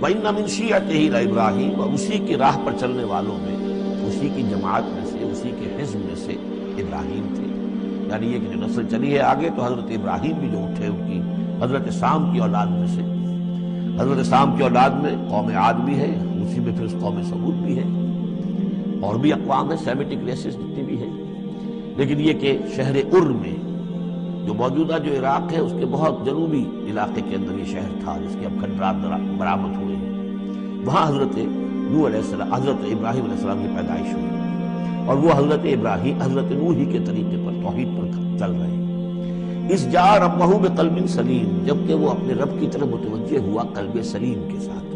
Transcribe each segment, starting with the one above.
وَإِنَّ مِن شِيعَتِهِ لَإِبْرَاهِيمَ، اور اسی کی راہ پر چلنے والوں میں، اسی کی جماعت میں سے، اسی کے حزب میں سے ابراہیم تھے. یعنی یہ کہ جو نسل چلی ہے آگے تو حضرت ابراہیم بھی جو اٹھے ان کی حضرت سام کی اولاد میں سے. حضرت سام کی اولاد میں قوم عاد بھی ہے، اسی میں پھر قوم سمود بھی ہے، اور بھی اقوام ہیں سیمیٹک ریسز جتنی بھی ہیں. لیکن یہ کہ شہر ار میں جو موجودہ جو عراق ہے اس کے بہت جنوبی علاقے کے اندر یہ شہر تھا جس کے اب کھنڈرات برآمد ہوئے ہیں، وہاں حضرت نوح علیہ السلام، حضرت ابراہیم علیہ السلام کی پیدائش ہوئی، اور وہ حضرت ابراہیم حضرت نوح ہی کے طریقے پر توحید پر چل رہے ہیں. اس جا ربہ بقلب سلیم، جبکہ وہ اپنے رب کی طرف متوجہ ہوا قلب سلیم کے ساتھ.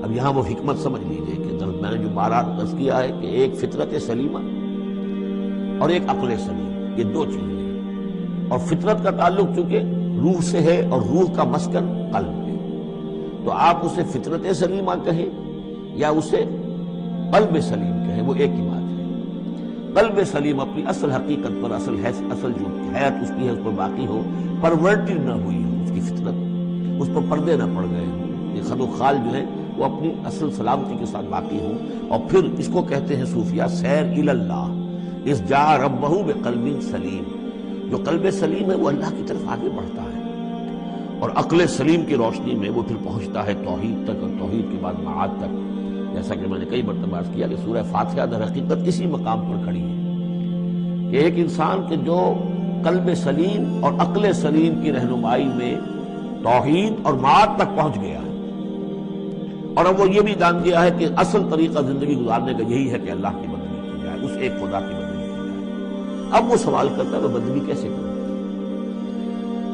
اب یہاں وہ حکمت سمجھ لیجئے کہ میں نے جو بارات عرض کیا ہے کہ ایک فطرت سلیمہ اور ایک عقل سلیم، یہ دو چیزیں ہیں. اور فطرت کا تعلق چونکہ روح سے ہے اور روح کا مسکن قلب ہے، تو آپ اسے فطرت سلیمہ کہیں یا اسے قلب سلیم کہیں، وہ ایک ہی بات ہے. قلب سلیم اپنی اصل حقیقت پر، اصل جو حیات اس کی ہے اس پر باقی ہو، پرورٹڈ نہ ہوئی ہو اس کی فطرت، اس پر پردے نہ پڑ گئے ہوں، یہ خد و خال جو ہے وہ اپنی اصل سلامتی کے ساتھ باقی ہوں. اور پھر اس کو کہتے ہیں صوفیہ سیر الی اللہ، اس جا ربہ بقلب سلیم. جو قلب سلیم ہے وہ اللہ کی طرف آگے بڑھتا ہے، اور عقل سلیم کی روشنی میں وہ پھر پہنچتا ہے توحید تک، اور توحید کے بعد معاد تک. جیسا کہ میں نے کئی مرتبہ عرض کیا کہ سورہ فاتحہ در حقیقت اسی مقام پر کھڑی ہے کہ ایک انسان کے جو قلب سلیم اور عقل سلیم کی رہنمائی میں توحید اور معاد تک پہنچ گیا ہے، اور اب وہ یہ بھی جان گیا ہے کہ اصل طریقہ زندگی گزارنے کا یہی ہے کہ اللہ کی بندگی کی جائے، اس ایک خدا کی بندگی کی جائے. اب وہ سوال کرتا ہے وہ بندگی کیسے کروں؟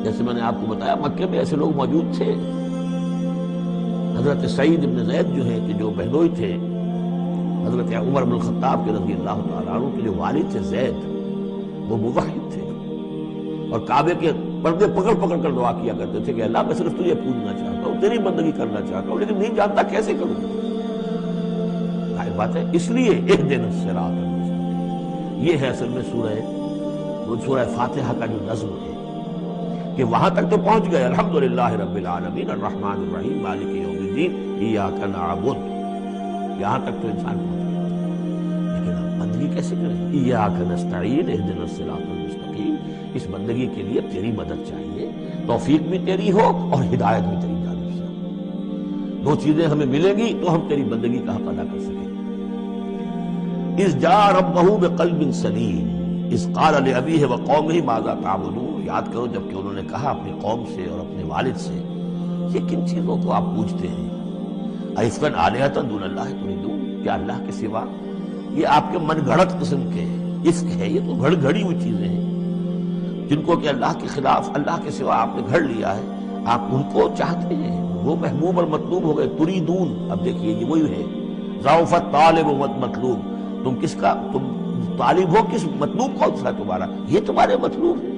جیسے میں نے آپ کو بتایا مکے میں ایسے لوگ موجود تھے. حضرت سعید ابن زید جو ہیں کہ جو بہنوئی تھے حضرت عمر بن الخطاب کے رضی اللہ تعالیٰ عنہ کے جو والد تھے زید، وہ موحد تھے اور کعبے کے پردے پکڑ پکڑ کر دعا کیا کرتے تھے کہ اللہ میں صرف تجھے پوجنا چاہتا ہوں، تیری بندگی کرنا چاہتا ہوں، لیکن نہیں جانتا کیسے کروں. ظاہر بات ہے اس لیے اہدنا الصراط المستقیم، یہ ہے اصل میں سورہ فاتحہ کا جو نظم ہے کہ وہاں تک تو پہنچ گئے الحمدللہ رب العالمین الرحمن الرحیم مالک یوم الدین ایاک نعبد، یہاں تک تو انسان پہنچ گیا. لیکن اب بندگی کیسے کریں؟ ایاک نستعین اہدنا الصراط المستقیم، اس بندگی کے لیے تیری مدد چاہیے، توفیق بھی تیری ہو اور ہدایت بھی تیری جانب سے ہو. دو چیزیں ہمیں ملیں گی تو ہم تیری بندگی کا حق ادا کر سکیں گے. اذ جاء ربہ بقلب سلیم اذ قال لأبیہ وقومہ ماذا تعبدون، یاد کرو جب کہ انہوں نے کہا اپنی قوم سے اور اپنے والد سے یہ کن چیزوں کو آپ پوجتے ہیں؟ ایفکن آلہۃ دون اللہ تریدون، کیا اللہ کے سوا؟ یہ آپ کے من گھڑت قسم کے افک ہے، یہ تو گھڑ گھڑی ہوئی چیزیں ہیں جن کو کہ اللہ کے خلاف اللہ کے سوا آپ نے گھڑ لیا ہے، آپ ان کو چاہتے ہیں. وہ محبوب اور مطلوب ہو گئے. تریدون، اب دیکھیے یہ وہی ہے ضعف الطالب و مطلوب، تم کس کا تم طالب ہو، کس مطلوب کون سا تمہارا؟ یہ تمہارے مطلوب ہے.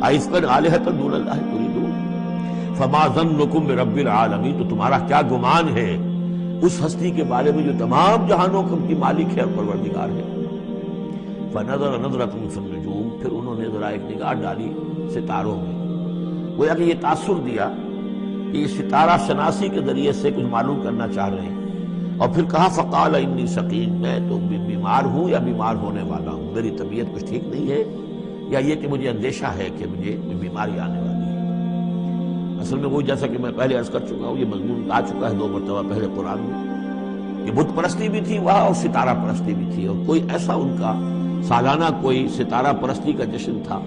ایفکن آلہۃ دون اللہ تریدون فما ظنکم برب العالمین، تو تمہارا کیا گمان ہے اس ہستی کے بارے میں جو تمام جہانوں کی مالک ہے اور پروردگار ہے. فنظر نظرۃ فی النجوم، پھر انہوں نے ذرا ایک نگاہ ڈالی ستاروں میں، گویا کہ یہ تاثر دیا کہ یہ ستارہ شناسی کے ذریعے سے کچھ معلوم کرنا چاہ رہے ہیں. اور پھر کہا فقال انی سقیم، میں تو بیمار ہوں یا بیمار ہونے والا ہوں، میری طبیعت کچھ ٹھیک نہیں ہے، یا یہ کہ مجھے اندیشہ ہے کہ مجھے بیماری آنے والی ہے. اصل میں وہی جیسا کہ میں پہلے عرض کر چکا ہوں، یہ مضمون آ چکا ہے 2 مرتبہ پہلے قرآن میں کہ بت پرستی بھی تھی وہاں اور ستارہ پرستی بھی تھی، اور کوئی ایسا ان کا سالانہ کوئی ستارہ پرستی کا جشن تھا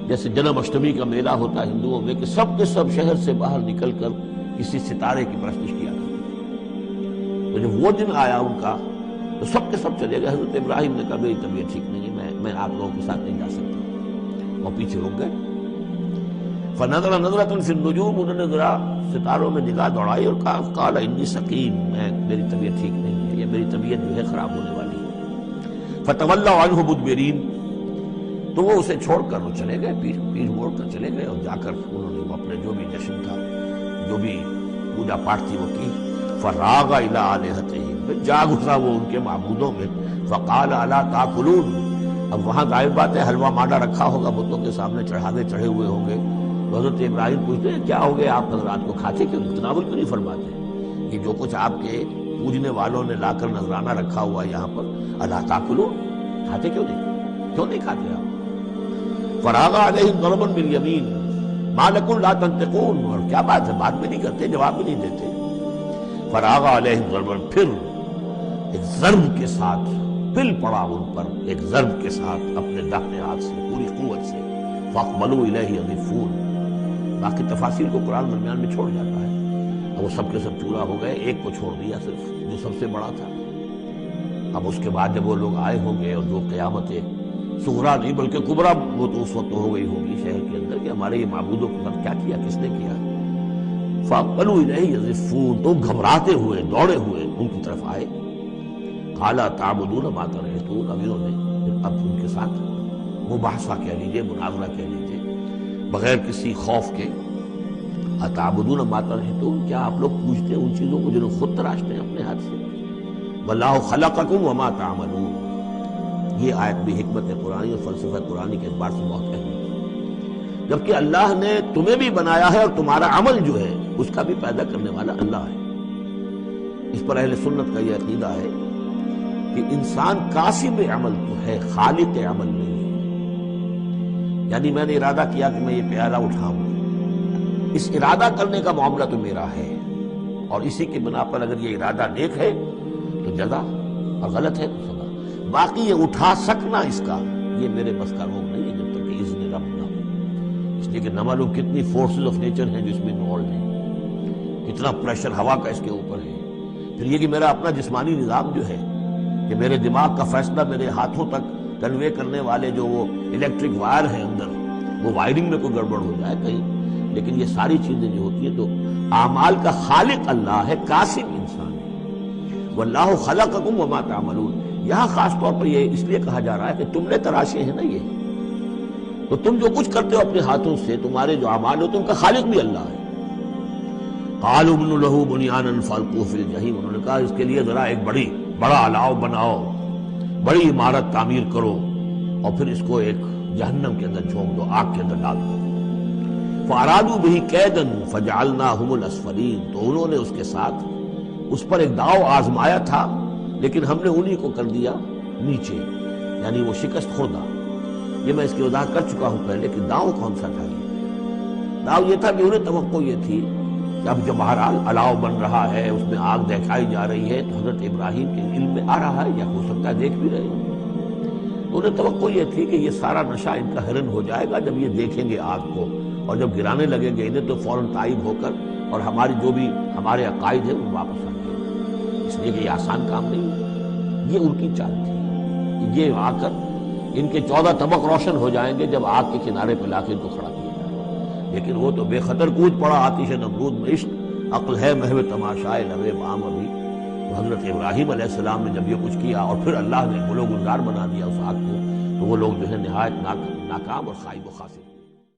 جیسے جنم اشٹمی کا میلہ ہوتا ہے ہندوؤں میں کہ سب کے سب شہر سے باہر نکل کر کسی ستارے کی پرستش کیا کرتے. تو جب وہ دن آیا ان کا تو سب کے سب چلے گئے. حضرت ابراہیم نے کہا میری طبیعت ٹھیک نہیں ہے، میں آپ لوگوں کے ساتھ نہیں جا سکتا، اور پیچھے رک گئے. فنظر نظرۃ فی النجوم، انہوں نے ذرا ستاروں میں نگاہ دوڑائی اور کہا قال انی سقیم، میری طبیعت ٹھیک نہیں ہے، یا میری طبیعت جو ہے خراب ہونے والی ہے. فتولوا عنہ مدبرین، تو وہ اسے چھوڑ کر وہ چلے گئے، پیٹھ موڑ کر چلے گئے، اور جا کر انہوں نے وہ اپنے جو بھی جشن تھا، جو بھی پوجا پاٹ تھی وہ کی. فراغ الی آلہتہم، جا گزرا وہ ان کے معبودوں میں. فقال الا تاکلون، اب وہاں ظاہر بات ہے حلوہ ماڈا رکھا ہوگا بتوں کے سامنے، چڑھاوے چڑھے ہوئے ہوں گے، تو حضرت ابراہیم پوچھتے ہیں کیا ہو گیا آپ حضرات کو کھاتے کیوں نہیں، تناول کیوں نہیں فرماتے؟ یہ جو کچھ آپ کے پوجنے والوں نے لا کر نذرانہ رکھا ہوا یہاں پر، الا تاکلون، کھاتے کیوں نہیں کھاتے آپ؟ فراغ علیہم ضربا بالیمین ما لکم لا تنطقون، اور کیا بات ہے، بات بھی نہیں کرتے، جواب بھی نہیں دیتے۔ فراغ علیہم ضربا، پھر ایک ضرب کے ساتھ پل پڑا ان پر، ایک ضرب کے ساتھ اپنے داہنے ہاتھ سے پوری قوت سے۔ فاقبلوا الیہ یزفون، باقی تفاصیل کو قرآن درمیان میں چھوڑ جاتا ہے۔ اب وہ سب کے سب چورا ہو گئے، ایک کو چھوڑ دیا صرف، جو سب سے بڑا تھا۔ اب اس کے بعد جب وہ لوگ آئے ہوں گے اور جو قیامت صغریٰ نہیں بلکہ کبریٰ وہ تو اس وقت ہو گئی ہوگی شہر کے اندر کہ ہمارے یہ معبودوں کے ساتھ کیا کیا، کس نے کیا۔ فاقبلوا الیہ یزفون، تو گھبراتے ہوئے دوڑے ہوئے ان کی طرف آئے۔ قال تعبدون ما تنحتون، اب انہوں نے اب ان کے ساتھ مباحثہ کہہ لیجیے، مناظرہ کہہ لیجیے، بغیر کسی خوف کے، اتعبدون ما تنحتون، کیا آپ لوگ پوچھتے ہیں ان چیزوں کو جنہیں خود تراشتے ہیں اپنے ہاتھ سے؟ واللہ خلقکم وما تعملون، یہ آیت بھی حکمت قرآنی اور فلسفہ قرآنی کے اعتبار سے بہت اہم ہے، جبکہ اللہ نے تمہیں بھی بنایا ہے اور تمہارا عمل جو ہے اس کا بھی پیدا کرنے والا اللہ ہے۔ اس پر اہل سنت کا یہ عقیدہ ہے کہ انسان کاسب عمل تو ہے، خالق عمل نہیں ہے۔ یعنی میں نے ارادہ کیا کہ میں یہ پیالہ اٹھاؤں، اس ارادہ کرنے کا معاملہ تو میرا ہے، اور اسی کی بنا پر اگر یہ ارادہ نیک ہے تو جزا، اور غلط ہے تو سزا۔ باقی یہ اٹھا سکنا اس کا، یہ میرے بس کا روگ نہیں ہے جب تک کہ اذن رب نہ ہو۔ اس لیے کہ نہ معلوم کتنی فورسز آف نیچر ہیں جو اس میں انوالوڈ ہیں، کتنا پریشر ہوا کا اس کے اوپر ہے۔ پھر یہ کہ میرا اپنا جسمانی نظام جو ہے کہ میرے دماغ کا فیصلہ میرے ہاتھوں تک کنوے کرنے والے جو وہ الیکٹرک وائر ہیں اندر، وہ وائرنگ میں کوئی گڑبڑ ہو جائے کہیں، لیکن یہ ساری چیزیں جو ہوتی ہیں تو اعمال کا خالق اللہ ہے، کاسب انسان ہے۔ واللہ خلقکم وما تعملون، یہاں خاص طور پر یہ اس لیے کہا جا رہا ہے کہ تم نے تراشے ہیں نا یہ، تو تم جو کچھ کرتے ہو اپنے ہاتھوں سے، تمہارے جو اعمال ہوتے ہیں ان کا خالق بھی اللہ ہے۔ قالوا ابنوا له بنيانا فالقوه في الجحيم، انہوں نے کہا اس کے لیے ذرا ایک بڑا الاؤ بناؤ، بڑی عمارت تعمیر کرو، اور پھر اس کو ایک جہنم کے اندر جھونک دو، آگ کے اندر ڈال دو۔ فارادوا به كيدا فجعلناهم الاسفلين، تو انہوں نے اس کے ساتھ اس پر ایک داؤ آزمایا تھا، لیکن ہم نے انہی کو کر دیا نیچے، یعنی وہ شکست خوردہ۔ یہ میں اس کی وضاحت کر چکا ہوں پہلے کہ داؤ کون سا تھا۔ داؤ یہ تھا کہ انہیں توقع یہ تھی کہ اب جب بہرحال الاؤ بن رہا ہے، اس میں آگ دکھائی جا رہی ہے، تو حضرت ابراہیم کے علم میں آ رہا ہے، یا ہو سکتا ہے دیکھ بھی رہے ہوں، تو انہیں توقع یہ تھی کہ یہ سارا نشہ ان کا ہرن ہو جائے گا جب یہ دیکھیں گے آگ کو، اور جب گرانے لگیں گے انہیں تو فوراً تائب ہو کر اور ہماری جو بھی ہمارے عقائد ہیں وہ واپس آ گئے۔ اس لیے کہ یہ آسان کام نہیں ہے، یہ ان کی چال تھی، یہ آ کر ان کے 14 طبق روشن ہو جائیں گے جب آگ کے کنارے پہ لا کے ان کو کھڑا کیا جائے، لیکن وہ تو بے خطر کود پڑا آتش نمرود میں، عشق عقل ہے محو تماشائے لبِ بام ابھی۔ تو حضرت ابراہیم علیہ السلام نے جب یہ کچھ کیا اور پھر اللہ نے گلو گلزار بنا دیا اس آگ کو، تو وہ لوگ جو ہے نہایت ناکام اور خائب و خاسر۔